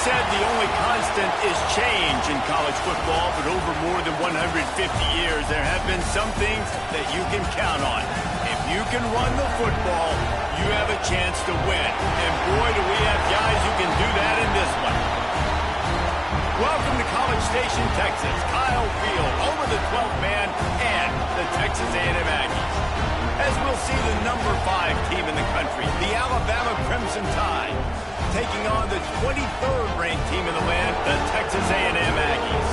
said the only constant is change in college football, but over more than 150 years, there have been some things that you can count on. If you can run the football, you have a chance to win. And boy, do we have guys who can do that in this one. Welcome to College Station, Texas. Kyle Field, home of the 12th man and the Texas A&M Aggies. As we'll see the number 5 team in the country, the Alabama Crimson Tide, taking on the 23rd ranked team in the land, the Texas A&M Aggies.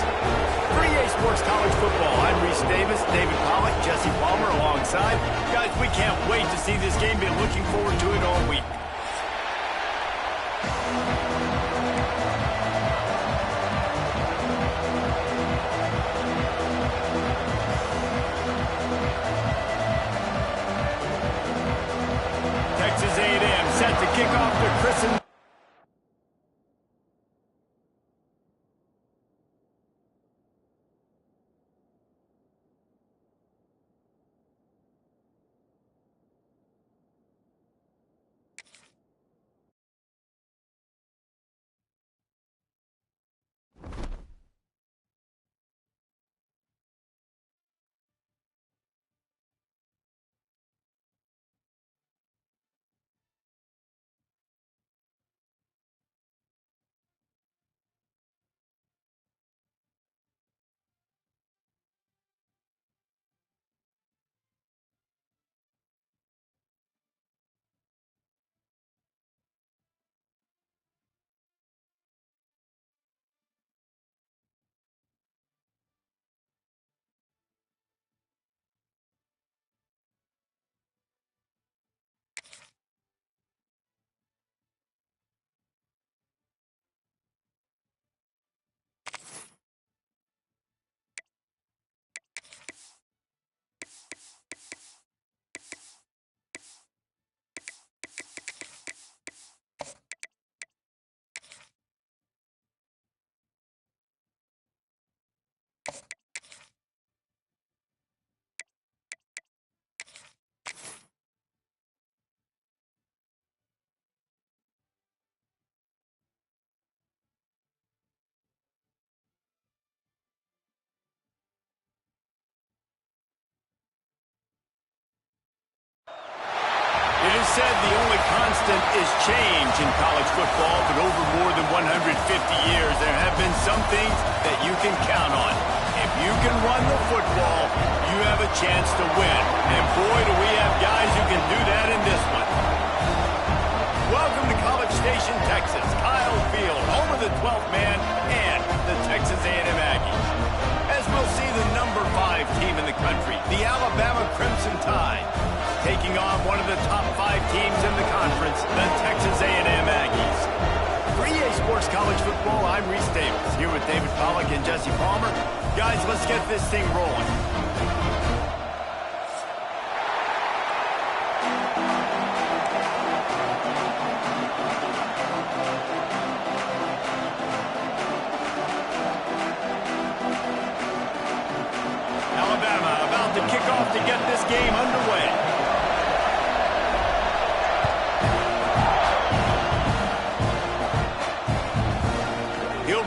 For EA Sports College Football, I'm Reese Davis, David Pollack, Jesse Palmer alongside. Guys, we can't wait to see this game. Been looking forward to it all week. Texas A&M set to kick off their christening. It is said the only constant is change in college football, but over more than 150 years, there have been some things that you can count on. If you can run the football, you have a chance to win. And boy, do we have guys who can do that in this one. Welcome to College Station, Texas. Kyle Field, home of the 12th man and the Texas A&M Aggies. As we'll see the number 5 team in the country, the Alabama Crimson Tide, taking on one of the top 5 teams in the conference, the Texas A&M Aggies. For EA Sports College Football, I'm Reese Davis, here with David Pollack and Jesse Palmer. Guys, let's get this thing rolling. Alabama about to kick off to get this game underway.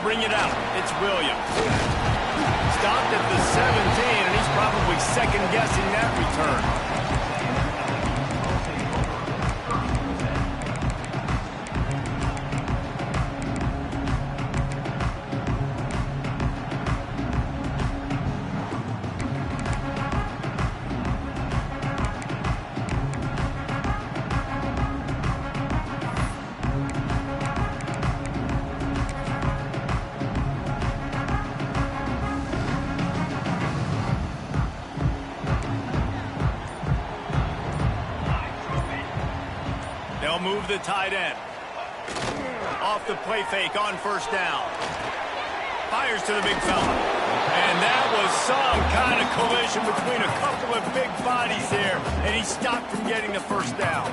Bring it out. It's Williams. Stopped at the 17, and he's probably second-guessing that return. They'll move the tight end. Off the play fake on first down. Fires to the big fella. And that was some kind of collision between a couple of big bodies there, and he stopped from getting the first down.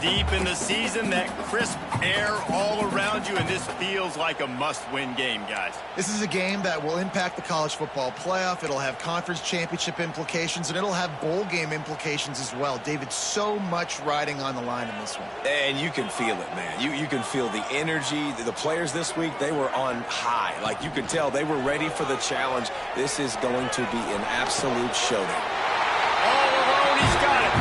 deep in the season, that crisp air all around you, and this feels like a must-win game, guys. This is a game that will impact the college football playoff. It'll have conference championship implications, and it'll have bowl game implications as well. David, so much riding on the line in this one. And you can feel it, man. You can feel the energy. The players this week, they were on high. Like, you could tell they were ready for the challenge. This is going to be an absolute showdown. All alone, he's got it.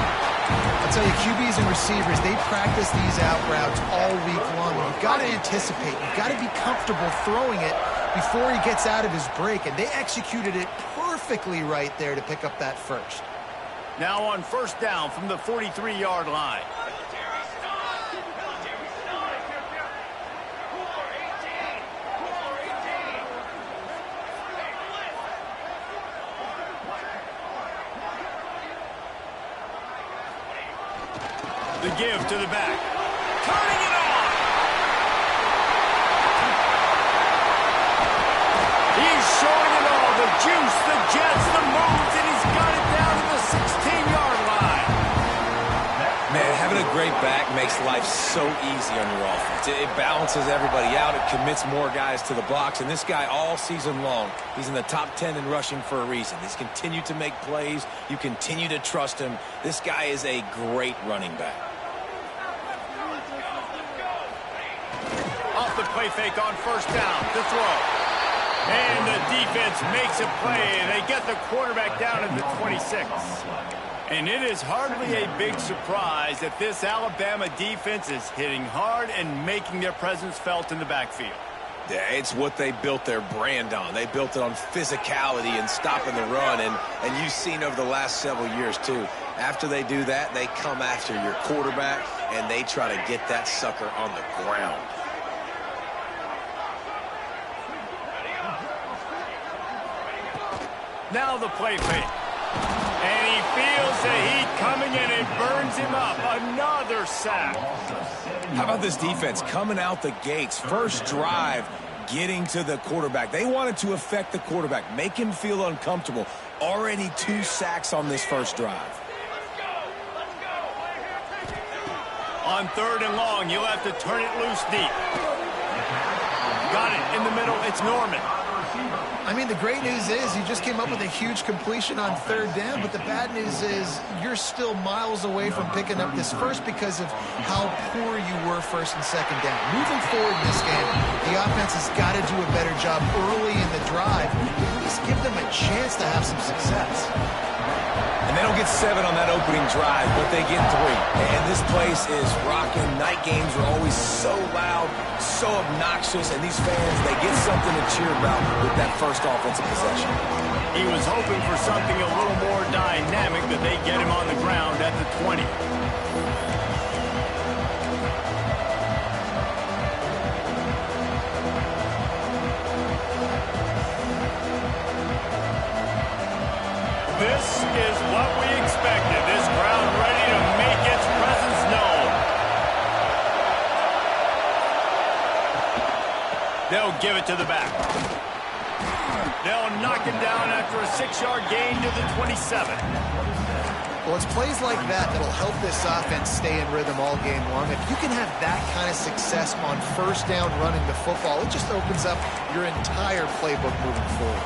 I'll tell you, QBs and receivers, they practice these out routes all week long. You've got to anticipate. You've got to be comfortable throwing it before he gets out of his break. And they executed it perfectly right there to pick up that first. Now on first down from the 43-yard line. The give to the back. Turning it on. He's showing it all. The juice, the jets, the moves, and he's got it down to the 16-yard line. Man, having a great back makes life so easy on your offense. It balances everybody out. It commits more guys to the box. And this guy all season long, he's in the top 10 in rushing for a reason. He's continued to make plays. You continue to trust him. This guy is a great running back. Off the play fake on first down to throw. And the defense makes a play. They get the quarterback down at the 26. And it is hardly a big surprise that this Alabama defense is hitting hard and making their presence felt in the backfield. Yeah, it's what they built their brand on. They built it on physicality and stopping the run. And you've seen over the last several years, too. After they do that, they come after your quarterback, and they try to get that sucker on the ground. Now the play fake. And he feels the heat coming and it burns him up. Another sack. How about this defense coming out the gates? First drive, getting to the quarterback. They wanted to affect the quarterback, make him feel uncomfortable. Already 2 sacks on this first drive. On third and long, you'll have to turn it loose deep. Got it in the middle. It's Norman. I mean, the great news is you just came up with a huge completion on third down, but the bad news is you're still miles away from picking up this first because of how poor you were first and second down. Moving forward in this game, the offense has got to do a better job early in the drive to at least give them a chance to have some success. And they don't get 7 on that opening drive, but they get 3. And this place is rocking. Night games are always so loud, so obnoxious, and these fans, they get something to cheer about with that first offensive possession. He was hoping for something a little more dynamic, but they get him on the ground at the 20. This is what we expected. This crowd ready to make its presence known. They'll give it to the back. They'll knock him down after a 6-yard gain to the 27. Well, it's plays like that that'll help this offense stay in rhythm all game long. If you can have that kind of success on first down running the football, it just opens up your entire playbook moving forward.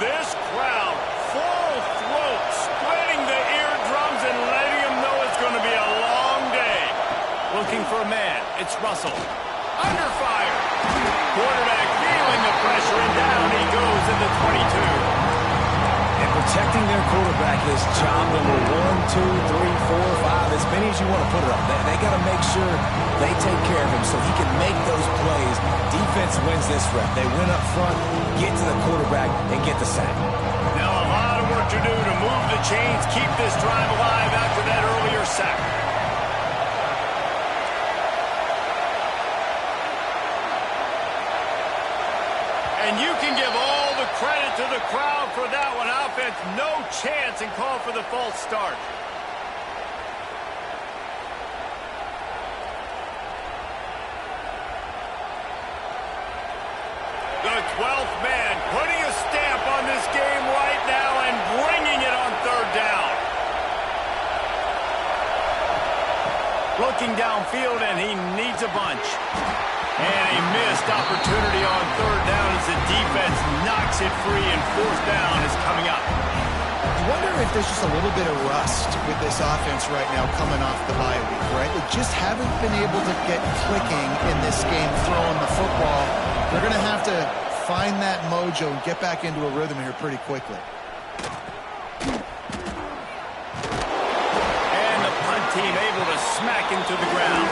This crowd, full throat, spreading the eardrums and letting them know it's going to be a long day. Looking for a man. It's Russell. Under fire. Quarterback feeling the pressure, and down he goes in the 22. And protecting their quarterback is job number 1, 2, 3, 4, 5, as many as you want to put it up. They got to make sure they take care of him so he can make those plays. Defense wins this rep. They win up front, get to the quarterback, and get the sack. Now a lot of work to do to move the chains, keep this drive alive after that earlier sack. And you can give all the credit to the crowd for that one. Offense, no chance, and call for the false start. The 12th man putting a stamp on this game right now and bringing Looking downfield, and he needs a bunch. And a missed opportunity on third down as the defense knocks it free, and fourth down is coming up. I wonder if there's just a little bit of rust with this offense right now coming off the bye week, right? They just haven't been able to get clicking in this game throwing the football. They're going to have to find that mojo and get back into a rhythm here pretty quickly. And the punt team able to smack him to the ground.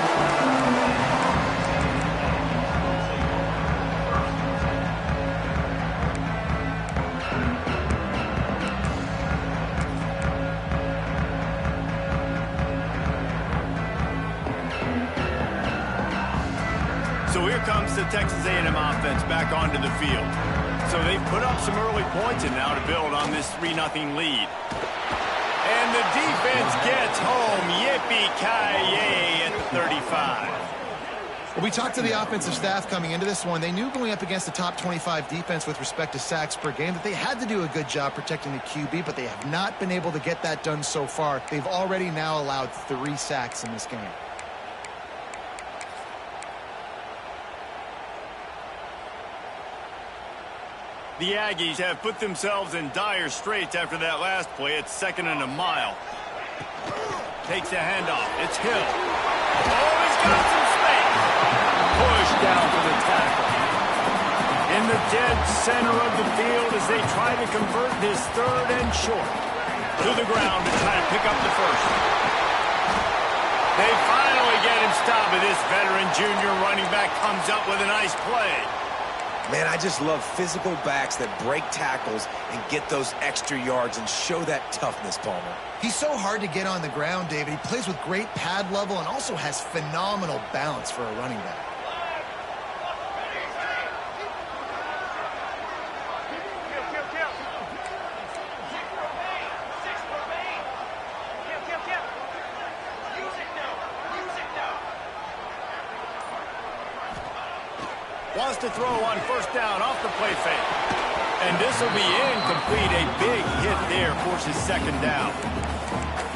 So here comes the Texas A&M offense back onto the field. So they've put up some early points and now to build on this 3-0 lead. And the defense gets home. Yippee-ki-yay at the 35. Well, we talked to the offensive staff coming into this one. They knew going up against the top 25 defense with respect to sacks per game that they had to do a good job protecting the QB, but they have not been able to get that done so far. They've already now allowed 3 sacks in this game. The Aggies have put themselves in dire straits after that last play. It's 2nd and a mile. Takes a handoff. It's Hill. Oh, he's got some space. Push down for the tackle. In the dead center of the field as they try to convert this 3rd and short. To the ground to try to pick up the first. They finally get him stopped, but this veteran junior running back comes up with a nice play. Man, I just love physical backs that break tackles and get those extra yards and show that toughness, Palmer. He's so hard to get on the ground, David. He plays with great pad level and also has phenomenal balance for a running back. Wants to throw on first down off the play fake. And this will be incomplete. A big hit there forces 2nd down.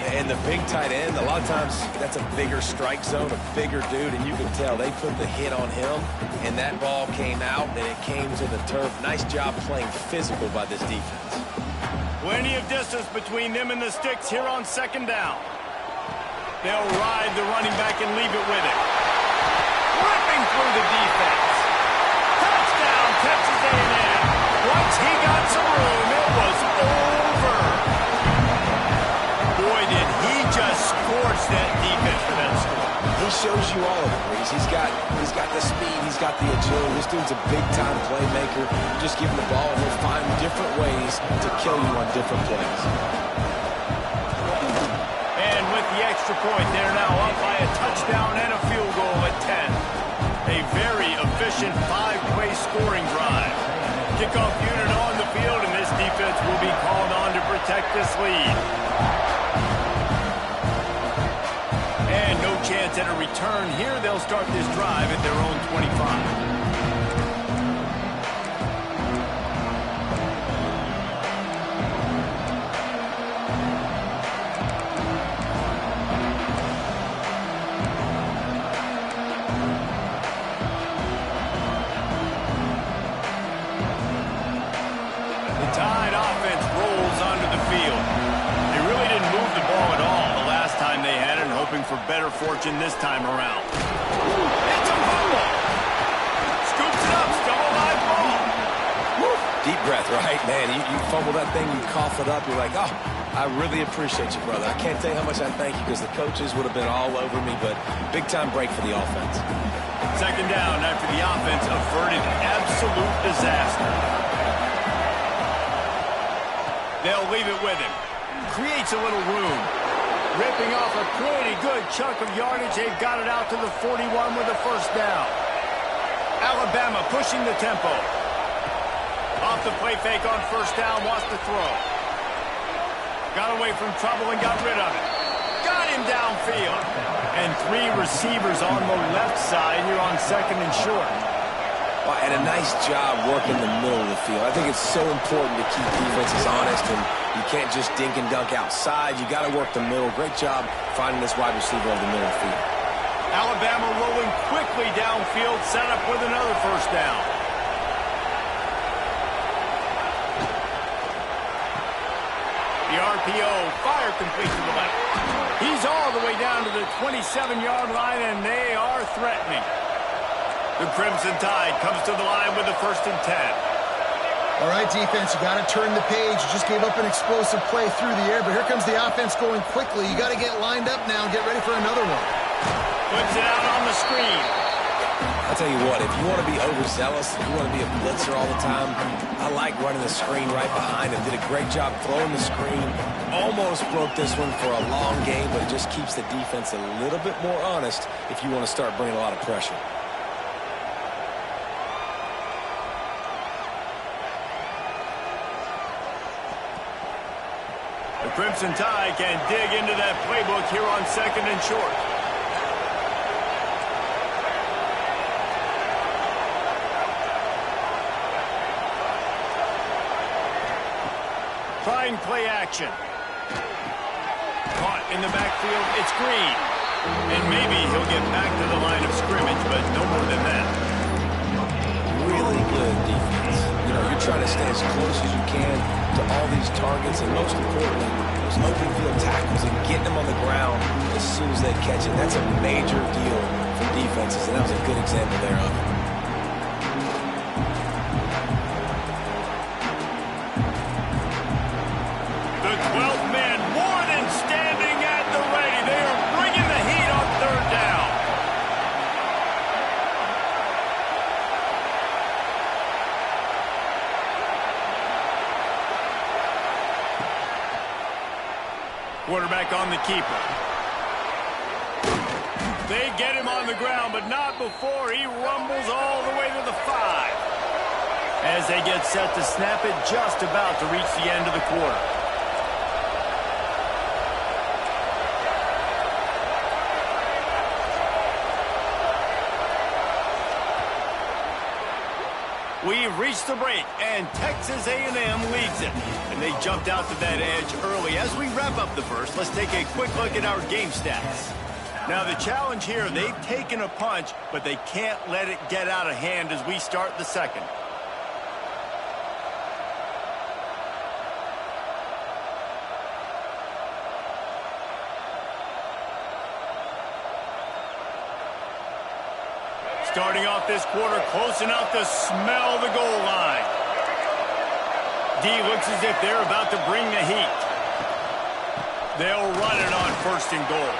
Yeah, and the big tight end, a lot of times that's a bigger strike zone, a bigger dude, and you can tell they put the hit on him, and that ball came out, and it came to the turf. Nice job playing physical by this defense. Plenty of distance between them and the sticks here on 2nd down. They'll ride the running back and leave it with him. Ripping through the defense. Touchdown, Texas A&M. Once he got some room, it was over. Boy, did he just scorch that defense for that score. He shows you all of it, Reese. He's got the speed, he's got the agility. This dude's a big-time playmaker. Just give him the ball, and he'll find different ways to kill you on different plays. And with the extra point, they're now up by a touchdown and a field goal at 10. A very efficient 5-play scoring drive. Kickoff unit on the field, and this defense will be called on to protect this lead. And no chance at a return here. They'll start this drive at their own 25. For better fortune this time around. It's a fumble. Scoops it up, still a live ball. Woo. Deep breath, right? Man, you fumble that thing, you cough it up, you're like, oh, I really appreciate you, brother. I can't tell you how much I thank you because the coaches would have been all over me, but big-time break for the offense. 2nd down after the offense averted absolute disaster. They'll leave it with him. Creates a little room. Ripping off a pretty good chunk of yardage. They've got it out to the 41 with a first down. Alabama pushing the tempo. Off the play fake on first down, wants to throw. Got away from trouble and got rid of it. Got him downfield. And 3 receivers on the left side here on 2nd and short. Well, and a nice job working the middle of the field. I think it's so important to keep defenses honest, and you can't just dink and dunk outside. You got to work the middle. Great job finding this wide receiver over the middle of the field. Alabama rolling quickly downfield, set up with another first down. The RPO, fire complete to the left. He's all the way down to the 27-yard line, and they are threatening. The Crimson Tide comes to the line with the 1st and 10. All right, defense, you got to turn the page. You just gave up an explosive play through the air, but here comes the offense going quickly. You got to get lined up now and get ready for another one. Puts it out on the screen. I'll tell you what, if you want to be overzealous, if you want to be a blitzer all the time, I like running the screen right behind him. Did a great job throwing the screen. Almost broke this one for a long game, but it just keeps the defense a little bit more honest if you want to start bringing a lot of pressure. The Crimson Tide can dig into that playbook here on 2nd and short. Trying play action. Caught in the backfield, it's Green. And maybe he'll get back to the line of scrimmage, but no more than that. Really good defense. You know, you're trying to stay as close as you can to all these targets, and most importantly, those open field tackles and getting them on the ground as soon as they catch it. That's a major deal for defenses, and that was a good example there of it. The 12th man more than standing at the ready. They are bringing the heat on 3rd down. Quarterback on the keeper. They get him on the ground, but not before he rumbles all the way to the 5. As they get set to snap it, just about to reach the end of the quarter. We've reached the break, and Texas A&M leads it. And they jumped out to that edge early. As we wrap up the first, let's take a quick look at our game stats. Now, the challenge here, they've taken a punch, but they can't let it get out of hand as we start the second. Starting off this quarter, close enough to smell the goal line. D looks as if they're about to bring the heat. They'll run it on 1st and goal.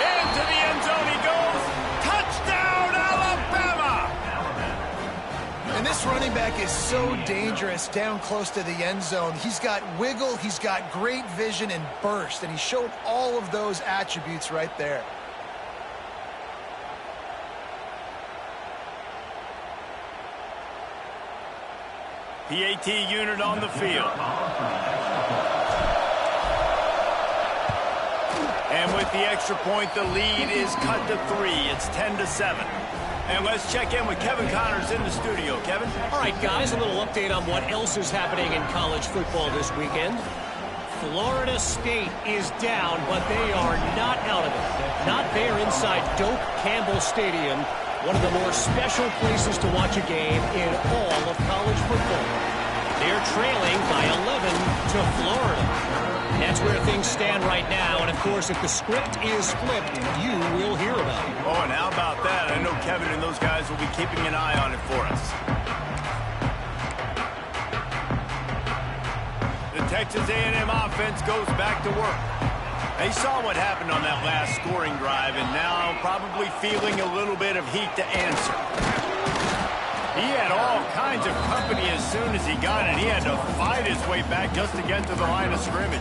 Into the end zone he goes. Touchdown, Alabama! And this running back is so dangerous down close to the end zone. He's got wiggle, he's got great vision and burst, and he showed all of those attributes right there. PAT unit on the field. And with the extra point, the lead is cut to 3. It's 10-7. And let's check in with Kevin Connors in the studio. Kevin? All right, guys, a little update on what else is happening in college football this weekend. Florida State is down, but they are not out of it. Not there inside Doak Campbell Stadium, one of the more special places to watch a game in all of college football. They're trailing by 11 to Florida. That's where things stand right now, and of course, if the script is flipped, you will hear about it. Oh, and how about that? I know Kevin and those guys will be keeping an eye on it for us. The Texas A&M offense goes back to work. They saw what happened on that last scoring drive, and now probably feeling a little bit of heat to answer. He had all kinds of company as soon as he got it. He had to fight his way back just to get to the line of scrimmage.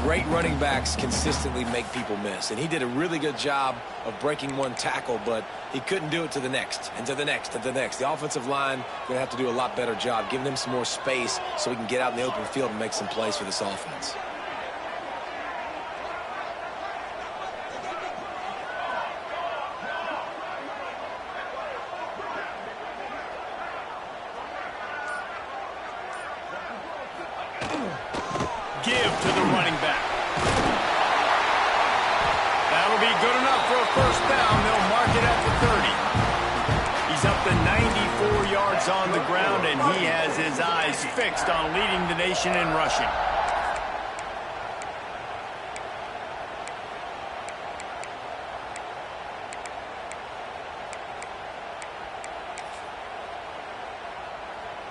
Great running backs consistently make people miss, and he did a really good job of breaking one tackle, but he couldn't do it to the next, and to the next, and to the next. The offensive line going to have to do a lot better job, giving them some more space so we can get out in the open field and make some plays for this offense. Give to the running back. That'll be good enough for a first down. They'll mark it at the 30. He's up to 94 yards on the ground, and he has his eyes fixed on leading the nation in rushing.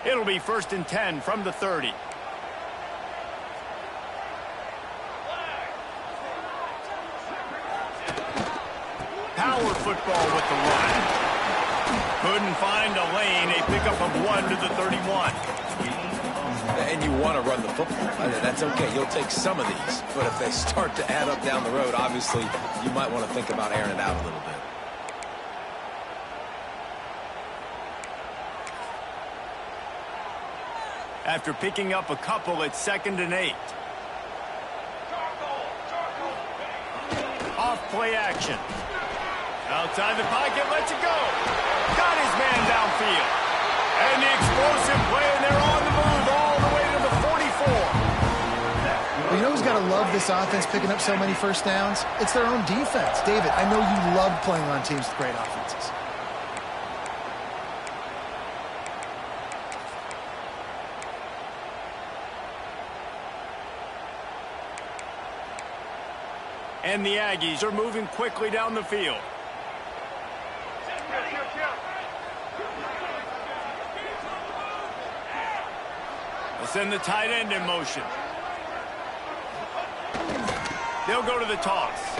It'll be 1st and 10 from the 30. Power football with the run. Couldn't find a lane. A pickup of 1 to the 31. And you want to run the football. That's okay. You'll take some of these. But if they start to add up down the road, obviously, you might want to think about airing it out a little bit. After picking up a couple, it's 2nd and 8. Off play action. Outside the pocket, lets it go. Got his man downfield. And the explosive play, and they're on the move all the way to the 44. Well, you know who's got to love this offense picking up so many first downs? It's their own defense. David, I know you love playing on teams with great offenses. And the Aggies are moving quickly down the field. They'll send the tight end in motion. They'll go to the toss.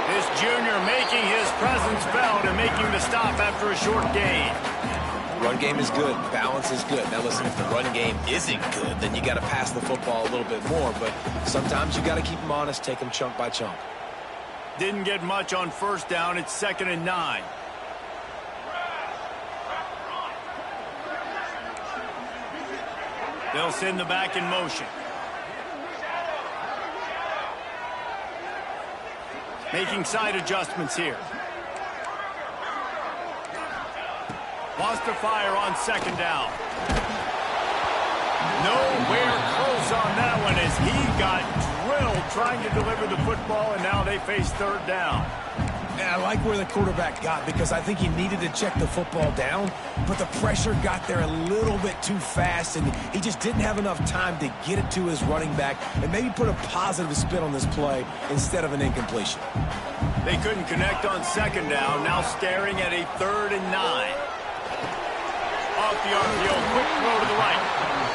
This junior making his presence felt and making the stop after a short gain. Run game is good. Balance is good. Now, listen, if the run game isn't good, then you got to pass the football a little bit more. But sometimes you got to keep them honest, take them chunk by chunk. Didn't get much on first down. It's 2nd and 9. They'll send the back in motion. Making side adjustments here. Wants to fire on 2nd down. Nowhere close on that one as he got drilled trying to deliver the football, and now they face 3rd down. And I like where the quarterback got because I think he needed to check the football down, but the pressure got there a little bit too fast, and he just didn't have enough time to get it to his running back and maybe put a positive spin on this play instead of an incompletion. They couldn't connect on 2nd down, now staring at a 3rd and 9. Off the RPO, quick throw to the right.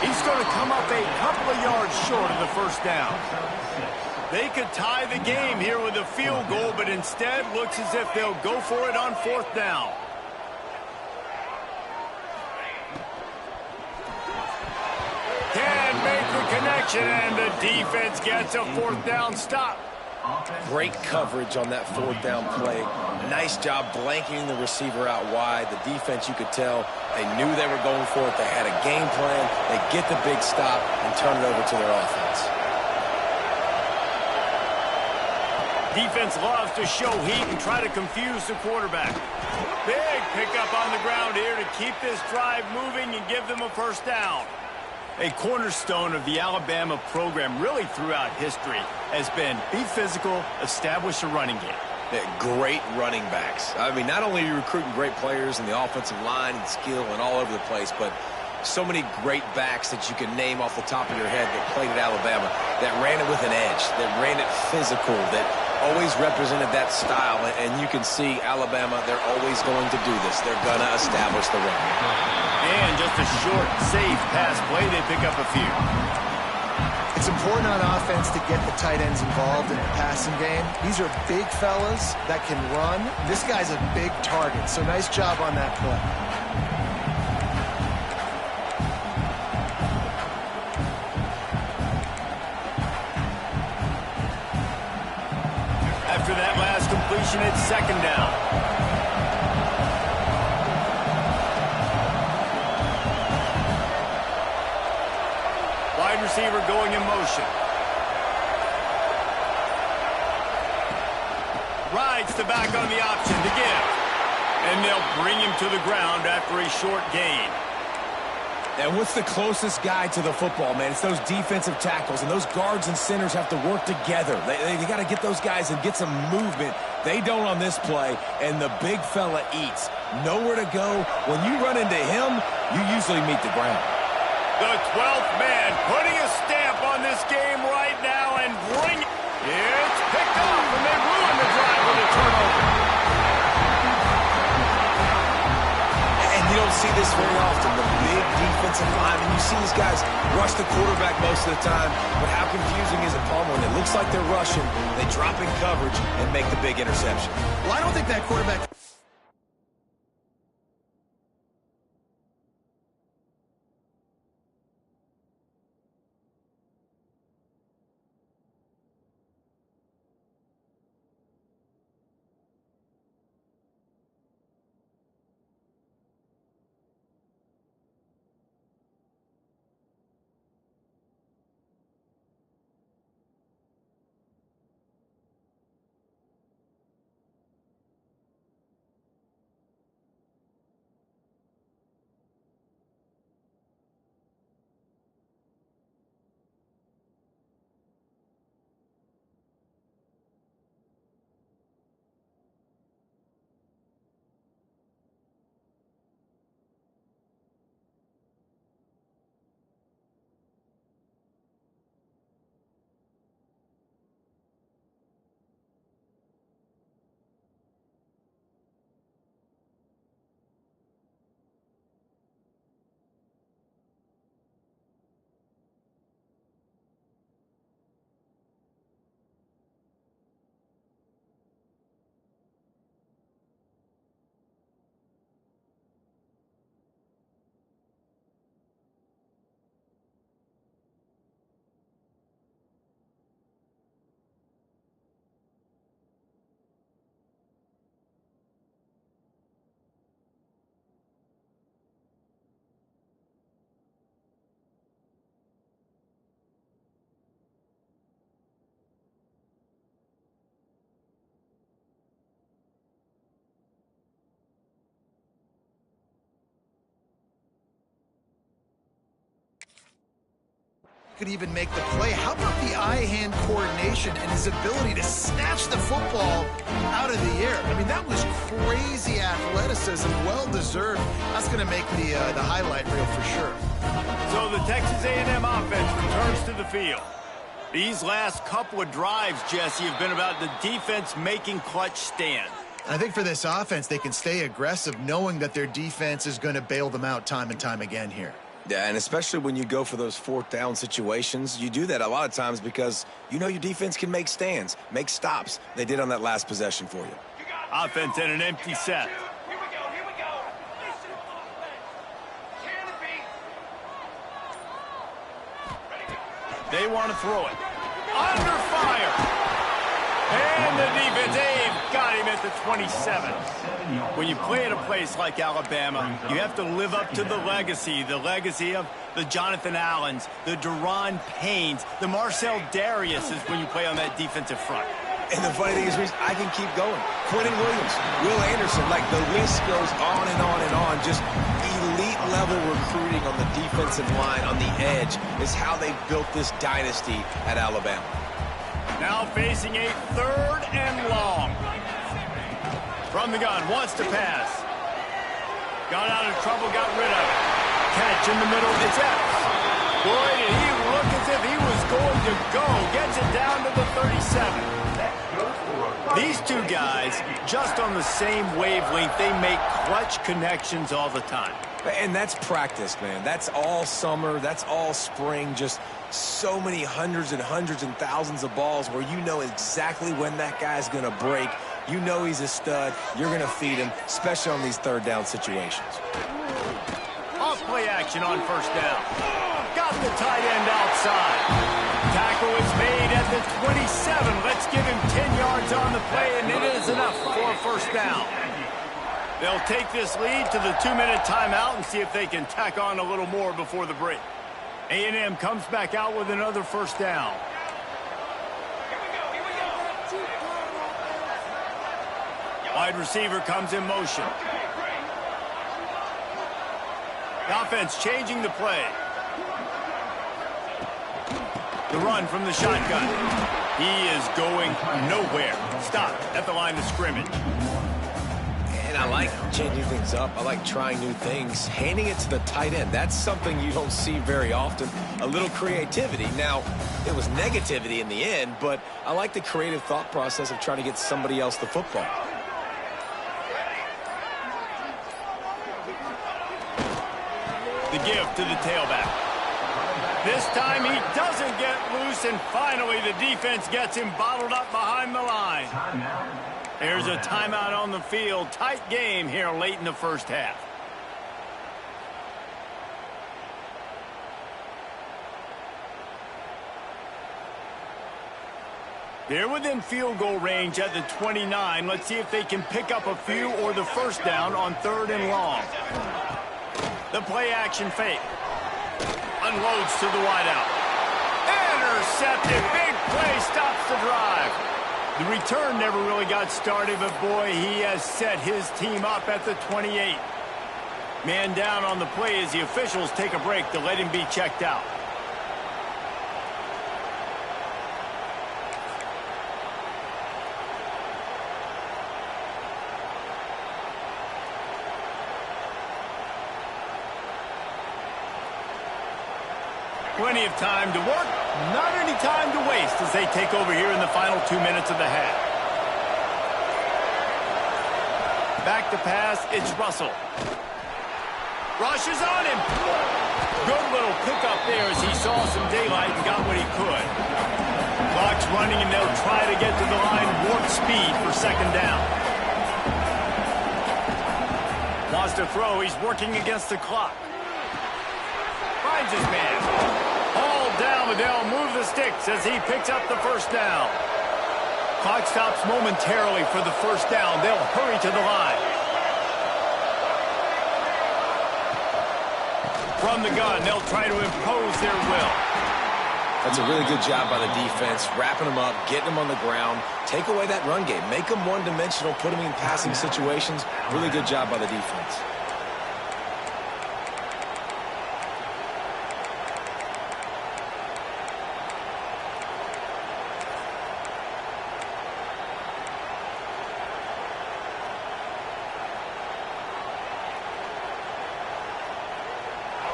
He's going to come up a couple of yards short of the first down. They could tie the game here with a field goal, but instead looks as if they'll go for it on 4th down. Can make the connection, and the defense gets a 4th down stop. Great coverage on that 4th down play. Nice job blanking the receiver out wide. The defense, you could tell, they knew they were going for it. They had a game plan. They get the big stop and turn it over to their offense. Defense loves to show heat and try to confuse the quarterback. Big pickup on the ground here to keep this drive moving and give them a 1st down. A cornerstone of the Alabama program really throughout history has been be physical, establish a running game. Great running backs. I mean, not only are you recruiting great players in the offensive line and skill and all over the place, but so many great backs that you can name off the top of your head that played at Alabama, that ran it with an edge, that ran it physical, that always represented that style. And you can see Alabama, they're always going to do this. They're going to establish the run. And just a short, safe pass play, they pick up a few. It's important on offense to get the tight ends involved in the passing game. These are big fellas that can run. This guy's a big target, so nice job on that play. After that last completion, it's 2nd down. Wide receiver going in motion. Rides the back on the option to give. And they'll bring him to the ground after a short gain. And what's the closest guy to the football, man? It's those defensive tackles, and those guards and centers have to work together. They got to get those guys and get some movement. They don't on this play, and the big fella eats. Nowhere to go. When you run into him, you usually meet the ground. The 12th man putting a stamp on this game right now and bring it. It's picked off, and they ruin the drive with a turnover. And you don't see this very often, the big defensive line. And you see these guys rush the quarterback most of the time, but how confusing is it, Palmer? When it looks like they're rushing, they drop in coverage and make the big interception. Well, I don't think that quarterback... could even make the play. How about the eye-hand coordination and his ability to snatch the football out of the air? I mean, that was crazy athleticism, well-deserved. That's going to make the highlight reel for sure. So the Texas A&M offense returns to the field. These last couple of drives, Jesse, have been about the defense making clutch stand. I think for this offense, they can stay aggressive knowing that their defense is going to bail them out time and time again here. Yeah, and especially when you go for those fourth down situations, you do that a lot of times because you know your defense can make stands, make stops. They did on that last possession for you. Offense in an empty set. Here we go. They want to throw it. Under fire. And the defense, Abe got him at the 27. When you play at a place like Alabama, you have to live up to the legacy of the Jonathan Allens, the Deron Paynes, the Marcel Dariuses when you play on that defensive front. And the funny thing is, Reese, I can keep going. Quentin Williams, Will Anderson, like the list goes on and on and on. Just elite level recruiting on the defensive line, on the edge, is how they built this dynasty at Alabama. Now facing a 3rd and long. From the gun, wants to pass. Got out of trouble, got rid of it. Catch in the middle, it's Epps. Boy, did he look as if he was going to go. Gets it down to the 37. These two guys, just on the same wavelength, they make clutch connections all the time. And that's practice, man. That's all summer. That's all spring. Just so many hundreds and thousands of balls where you know exactly when that guy's going to break. You know he's a stud. You're going to feed him, especially on these 3rd down situations. Off play action on 1st down. Got the tight end outside. Tackle is made at the 27. Let's give him 10 yards on the play, and it is enough for a 1st down. They'll take this lead to the 2-minute timeout and see if they can tack on a little more before the break. A&M comes back out with another 1st down. Here we go. Wide receiver comes in motion. The offense changing the play. The run from the shotgun. He is going nowhere. Stopped at the line of scrimmage. And I like changing things up. I like trying new things. Handing it to the tight end, that's something you don't see very often. A little creativity. Now, it was negativity in the end, but I like the creative thought process of trying to get somebody else the football. The give to the tailback. This time he doesn't get loose, and finally the defense gets him bottled up behind the line. There's a timeout on the field. Tight game here late in the first half. They're within field goal range at the 29. Let's see if they can pick up a few or the first down on 3rd and long. The play action fake. Unloads to the wideout. Intercepted. Big play stops the drive. The return never really got started, but boy, he has set his team up at the 28. Man down on the play as the officials take a break to let him be checked out. Plenty of time to work, not any time to waste as they take over here in the final 2 minutes of the half. Back to pass, it's Russell. Rushes on him. Good little pickup there as he saw some daylight and got what he could. Clock's running and they'll try to get to the line warp speed for 2nd down. Wants to throw, he's working against the clock. Finds his man. Hauled down, but they'll move the sticks as he picks up the 1st down. Clock stops momentarily for the 1st down. They'll hurry to the line. From the gun, they'll try to impose their will. That's a really good job by the defense, wrapping them up, getting them on the ground, take away that run game, make them one-dimensional, put them in passing situations. Really good job by the defense.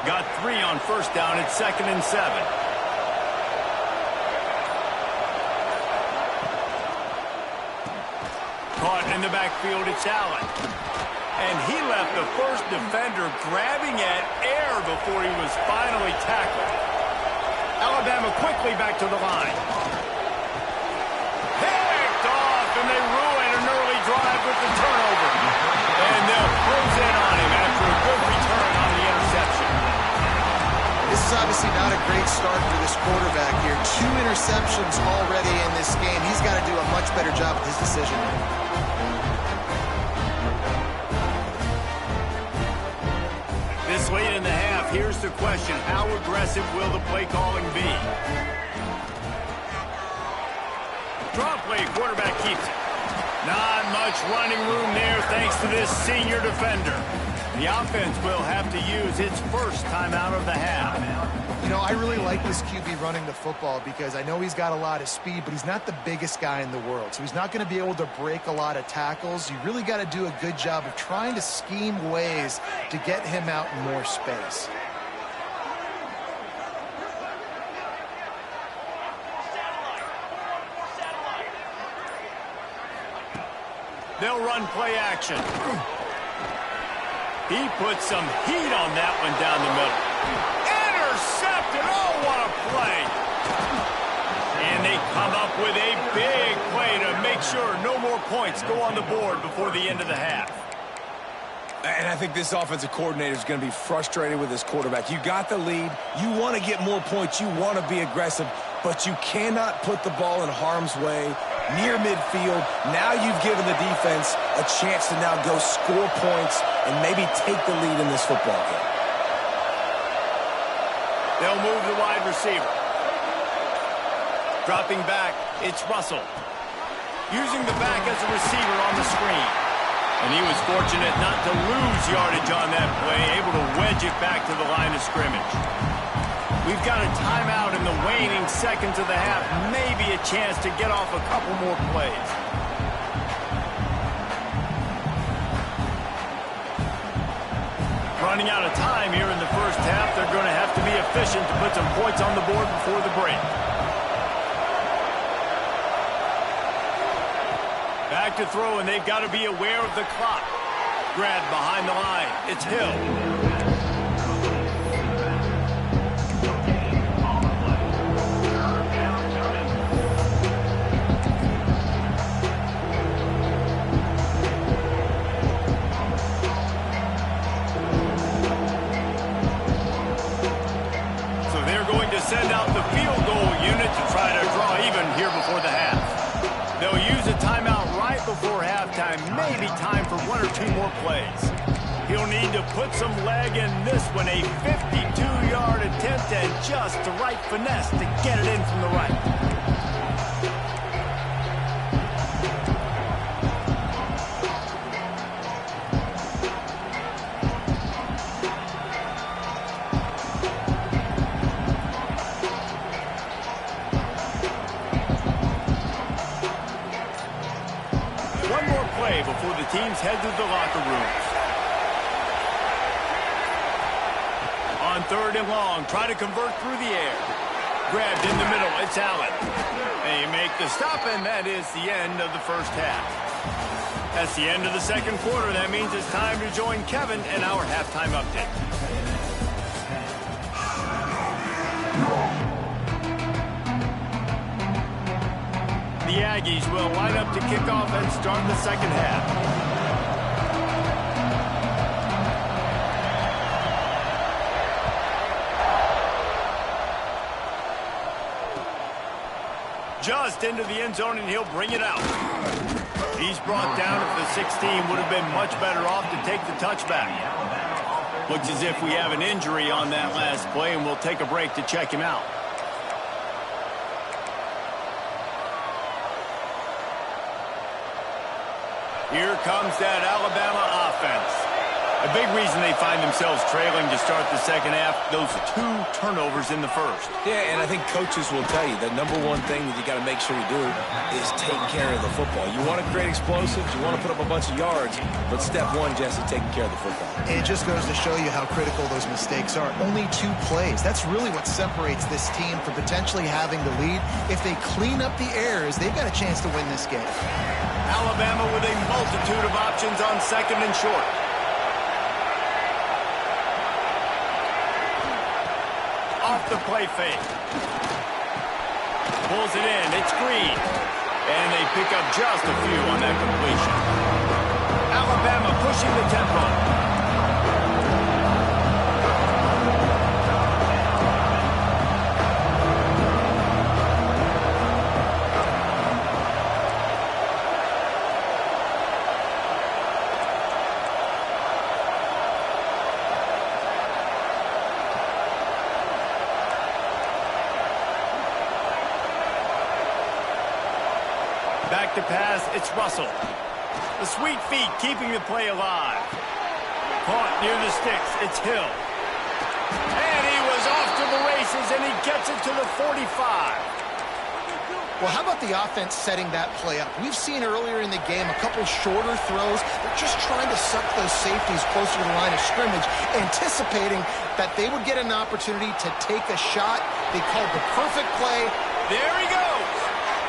Got 3 on 1st down at 2nd and 7. Caught in the backfield, it's Allen. And he left the first defender grabbing at air before he was finally tackled. Alabama quickly back to the line. Picked off, and they ruin an early drive with the turnover. And they'll close in on him after a good return on the interception. This is obviously not a great start for this quarterback here. 2 interceptions already in this game. He's got to do a much better job with his decision. This late in the half, here's the question. How aggressive will the play calling be? Draw play, quarterback keeps it. Not much running room there thanks to this senior defender. The offense will have to use its first timeout of the half. You know, I really like this QB running the football because I know he's got a lot of speed, but he's not the biggest guy in the world. So he's not going to be able to break a lot of tackles. You really got to do a good job of trying to scheme ways to get him out in more space. They'll run play action. He put some heat on that one down the middle. Intercepted. Oh, what a play. And they come up with a big play to make sure no more points go on the board before the end of the half. And I think this offensive coordinator is going to be frustrated with his quarterback. You got the lead. You want to get more points. You want to be aggressive, but you cannot put the ball in harm's way near midfield. Now you've given the defense a chance to now go score points and maybe take the lead in this football game. They'll move the wide receiver. Dropping back, it's Russell. Using the back as a receiver on the screen. And he was fortunate not to lose yardage on that play, able to wedge it back to the line of scrimmage. We've got a timeout in the waning seconds of the half, maybe a chance to get off a couple more plays. Running out of time here in the first half, they're going to have to be efficient to put some points on the board before the break. Back to throw, and they've got to be aware of the clock. Grabbed behind the line. It's Hill. Send out the field goal unit to try to draw even here before the half. They'll use a timeout right before halftime, maybe time for one or two more plays. He'll need to put some leg in this one, a 52-yard attempt and just the right finesse to get it in from the right. Before the teams head to the locker rooms. On 3rd and long, try to convert through the air. Grabbed in the middle, it's Allen. They make the stop, and that is the end of the first half. That's the end of the second quarter. That means it's time to join Kevin and our halftime update. The Aggies will line up to kick off and start the second half. Just into the end zone, and he'll bring it out. He's brought down at the 16. Would have been much better off to take the touchback. Looks as if we have an injury on that last play, and we'll take a break to check him out. Here comes that Alabama offense. A big reason they find themselves trailing to start the second half, those 2 turnovers in the first. Yeah, and I think coaches will tell you the number one thing that you got to make sure you do is take care of the football. You want to create explosives, you want to put up a bunch of yards, but step one, Jesse, taking care of the football. It just goes to show you how critical those mistakes are. Only 2 plays. That's really what separates this team from potentially having the lead. If they clean up the errors, they've got a chance to win this game. Alabama with a multitude of options on 2nd and short. Off the play fake. Pulls it in. It's Green. And they pick up just a few on that completion. Alabama pushing the tempo. Back to pass, it's Russell. The sweet feet keeping the play alive. Caught near the sticks, it's Hill. And he was off to the races, and he gets it to the 45. Well, how about the offense setting that play up? We've seen earlier in the game a couple shorter throws. They're just trying to suck those safeties closer to the line of scrimmage, anticipating that they would get an opportunity to take a shot. They called the perfect play. There he goes.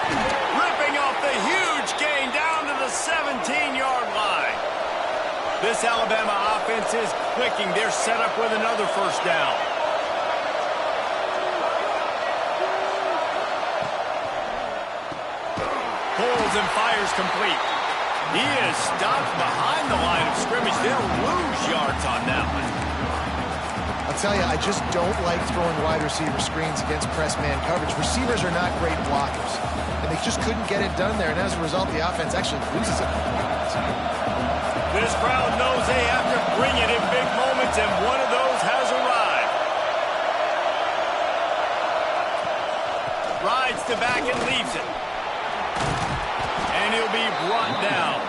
Ripping off the huge gain down to the 17-yard line. This Alabama offense is clicking. They're set up with another first down. Pulls and fires complete. He is stopped behind the line of scrimmage. They'll lose yards on that one. I'll tell you, I just don't like throwing wide receiver screens against press man coverage. Receivers are not great blockers, and they just couldn't get it done there, and as a result, the offense actually loses it. This crowd knows they have to bring it in big moments, and one of those has arrived. Rides to back and leaves it. And he'll be brought down.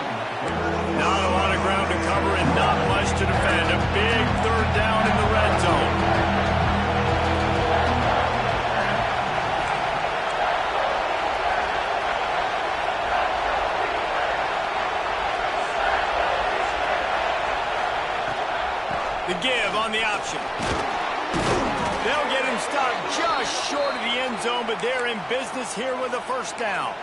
Not a lot of cover and not much to defend. A big third down in the red zone. The give on the option. They'll get him stopped just short of the end zone, but they're in business here with a first down.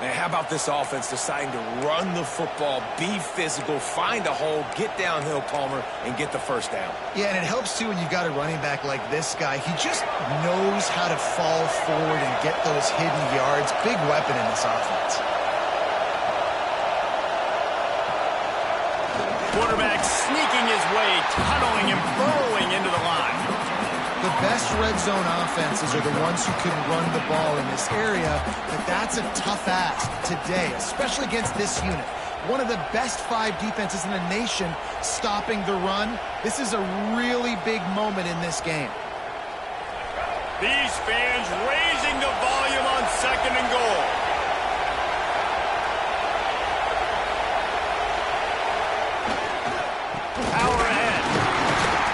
Man, how about this offense deciding to run the football, be physical, find a hole, get downhill, Palmer, and get the first down? Yeah, and it helps, too, when you've got a running back like this guy. He just knows how to fall forward and get those hidden yards. Big weapon in this offense. Quarterback sneaking his way, tunneling and burrowing into the line. The best red zone offenses are the ones who can run the ball in this area, but that's a tough ask today, especially against this unit. One of the best 5 defenses in the nation stopping the run. This is a really big moment in this game. These fans raising the volume on 2nd and goal. Power ahead.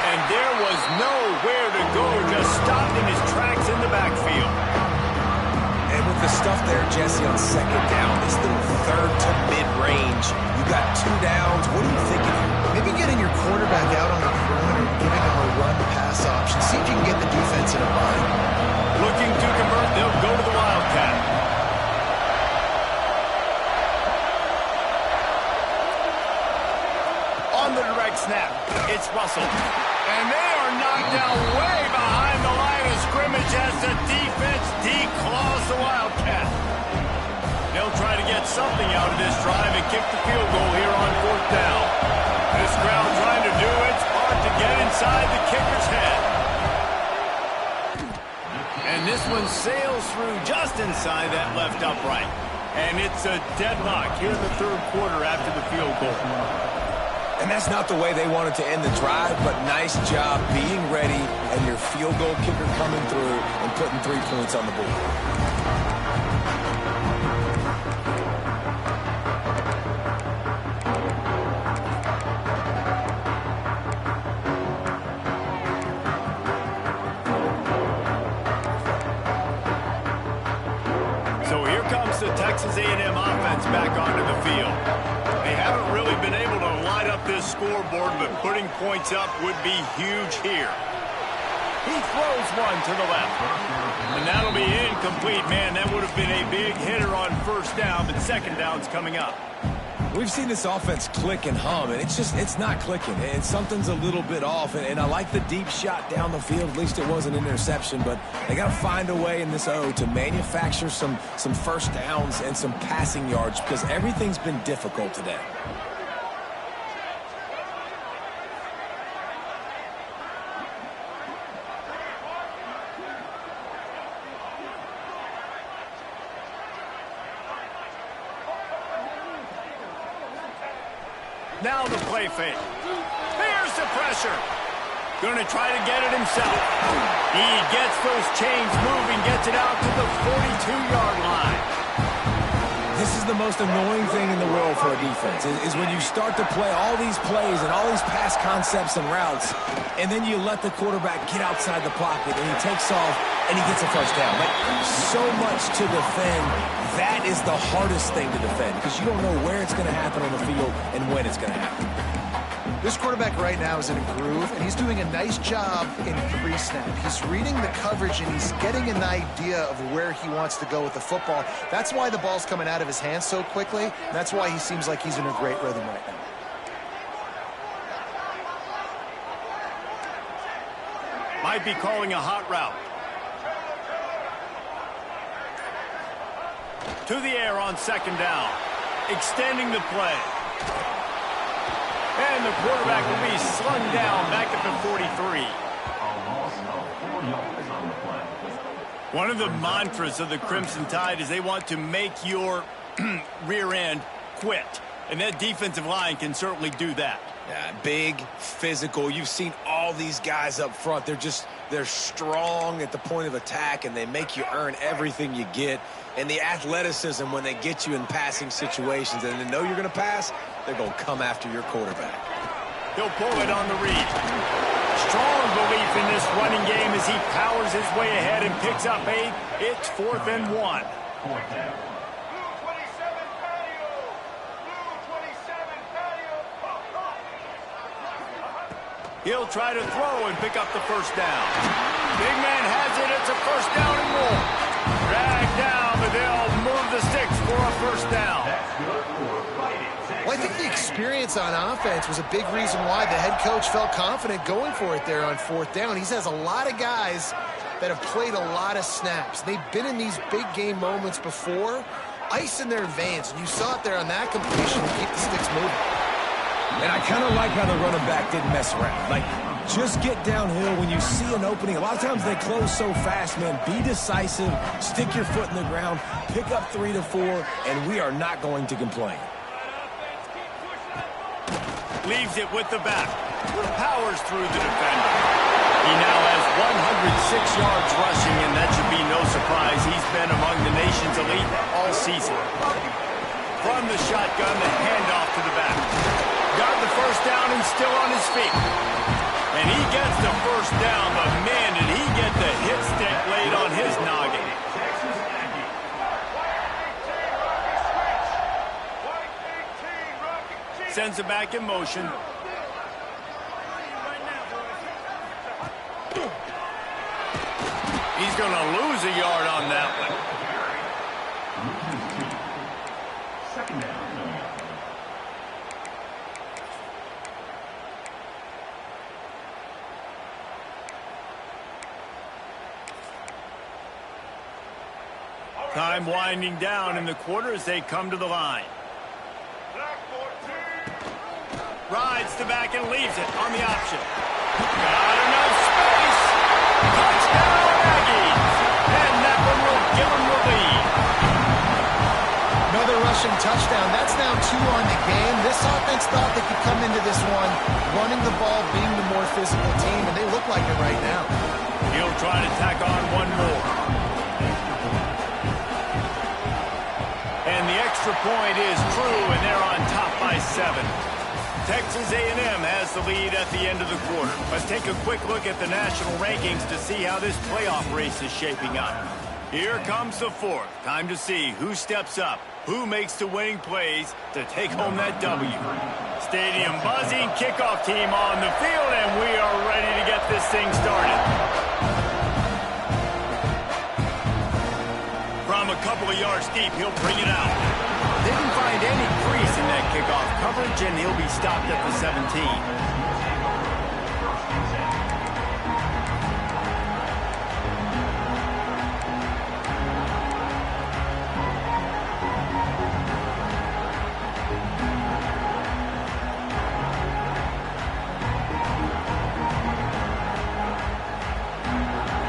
And there was nowhere to go, just stopped in his tracks in the backfield. And with the stuff there, Jesse, on 2nd down, this little third to mid-range, you got 2 downs. What are you thinking? Maybe getting your quarterback out on the perimeter and giving him a run-pass option. See if you can get the defense in a bind. Looking to convert, they'll go to the Wildcat. On the direct snap, it's Russell. And they are knocked down way behind the line of scrimmage as the defense declaws the Wildcat. They'll try to get something out of this drive and kick the field goal here on 4th down. This crowd trying to do its part to get inside the kicker's head. And this one sails through just inside that left upright. And it's a deadlock here in the 3rd quarter after the field goal. And that's not the way they wanted to end the drive, but nice job being ready and your field goal kicker coming through and putting 3 points on the board. So here comes the Texas A&M offense back onto the field. They haven't really been able to light up this scoreboard, but putting points up would be huge here. He throws one to the left. And that'll be incomplete. Man, that would have been a big hitter on 1st down, but 2nd down's coming up. We've seen this offense click and hum, and it's not clicking. And something's a little bit off. And I like the deep shot down the field. At least it was an interception. But they got to find a way in this O to manufacture some first downs and some passing yards because everything's been difficult today. Now the play fake. Here's the pressure. Going to try to get it himself. He gets those chains moving, gets it out to the 42-yard line. This is the most annoying thing in the world for a defense, is when you start to play all these plays and all these pass concepts and routes, and then you let the quarterback get outside the pocket, and he takes off, and he gets a first down. Like, so much to defend. That is the hardest thing to defend because you don't know where it's going to happen on the field and when it's going to happen. This quarterback right now is in a groove, and he's doing a nice job in pre-snap. He's reading the coverage, and he's getting an idea of where he wants to go with the football. That's why the ball's coming out of his hands so quickly. That's why he seems like he's in a great rhythm right now. Might be calling a hot route. To the air on 2nd down. Extending the play. And the quarterback will be slung down back at the 43. One of the mantras of the Crimson Tide is they want to make your rear end quit. And that defensive line can certainly do that. Yeah, big, physical. You've seen all these guys up front. They're strong at the point of attack, and they make you earn everything you get. And the athleticism when they get you in passing situations and they know you're going to pass, they're going to come after your quarterback. He'll pull it on the read. Strong belief in this running game as he powers his way ahead and picks up 8. It's 4th and 1. He'll try to throw and pick up the first down. Big man has it. It's a first down and more. Dragged down, but they'll move the sticks for a first down. Well, I think the experience on offense was a big reason why the head coach felt confident going for it there on 4th down. He has a lot of guys that have played a lot of snaps. They've been in these big game moments before, ice in their veins. And you saw it there on that completion to keep the sticks moving. And I kind of like how the running back didn't mess around. Like, just get downhill when you see an opening. A lot of times they close so fast, man. Be decisive, stick your foot in the ground, pick up 3 to 4, and we are not going to complain. Leaves it with the back. Powers through the defender. He now has 106 yards rushing, and that should be no surprise. He's been among the nation's elite all season. From the shotgun, the handoff to the back. Got the first down and still on his feet. And he gets the first down, but man, did he get the hit stick laid on his noggin. Sends it back in motion. He's going to lose a yard on that one. Second down. Time winding down in the quarter as they come to the line. Rides the back and leaves it on the option. Got enough space. Touchdown, Aggies. And that one will give them the lead. Another rushing touchdown. That's now 2 on the game. This offense thought they could come into this one running the ball, being the more physical team, and they look like it right now. He'll try to tack on one more. And the extra point is true, and they're on top by 7. Texas A&M has the lead at the end of the quarter. Let's take a quick look at the national rankings to see how this playoff race is shaping up. Here comes the 4th. Time to see who steps up, who makes the winning plays to take home that W. Stadium buzzing, kickoff team on the field, and we are ready to get this thing started. From a couple of yards deep, he'll bring it out. Didn't find any crease in that kickoff coverage, and he'll be stopped at the 17.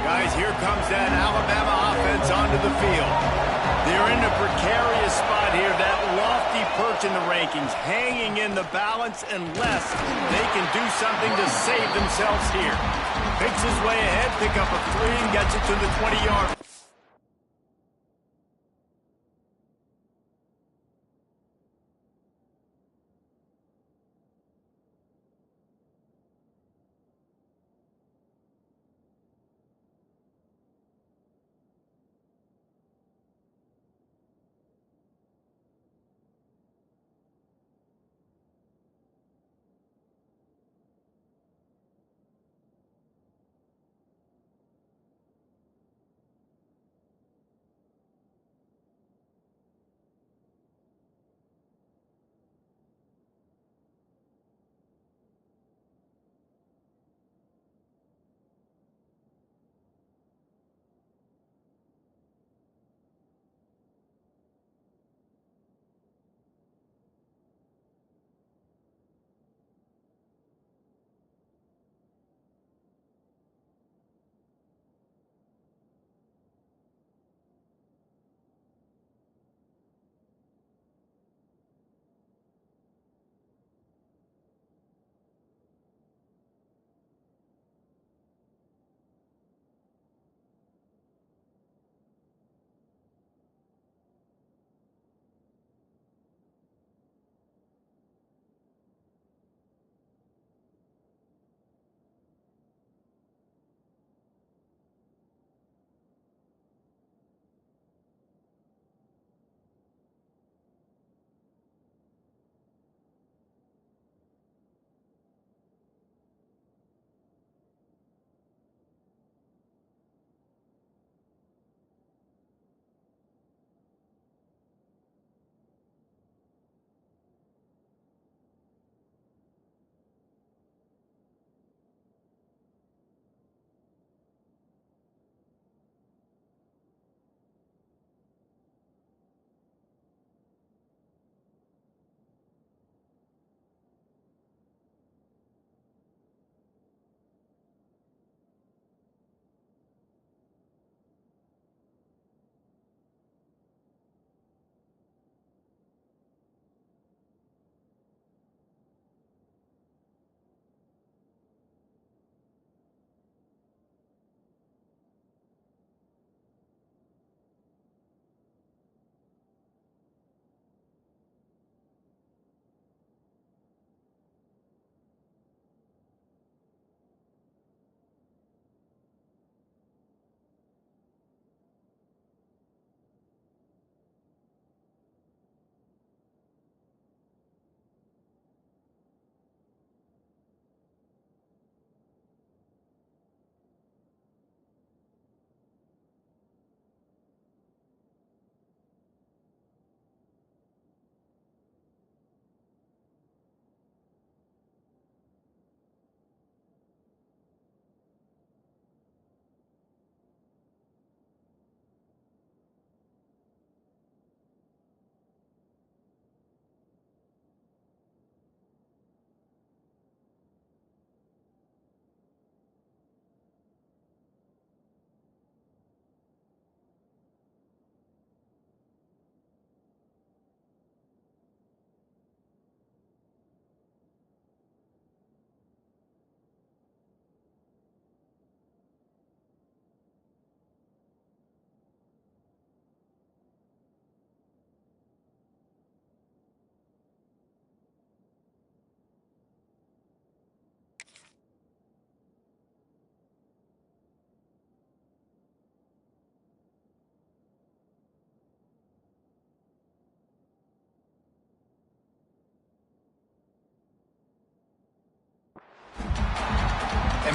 Guys, here comes that Alabama offense onto the field. They're in a precarious spot here, that lofty perch in the rankings, hanging in the balance unless they can do something to save themselves here. Picks his way ahead, pick up a 3, and gets it to the 20-yard.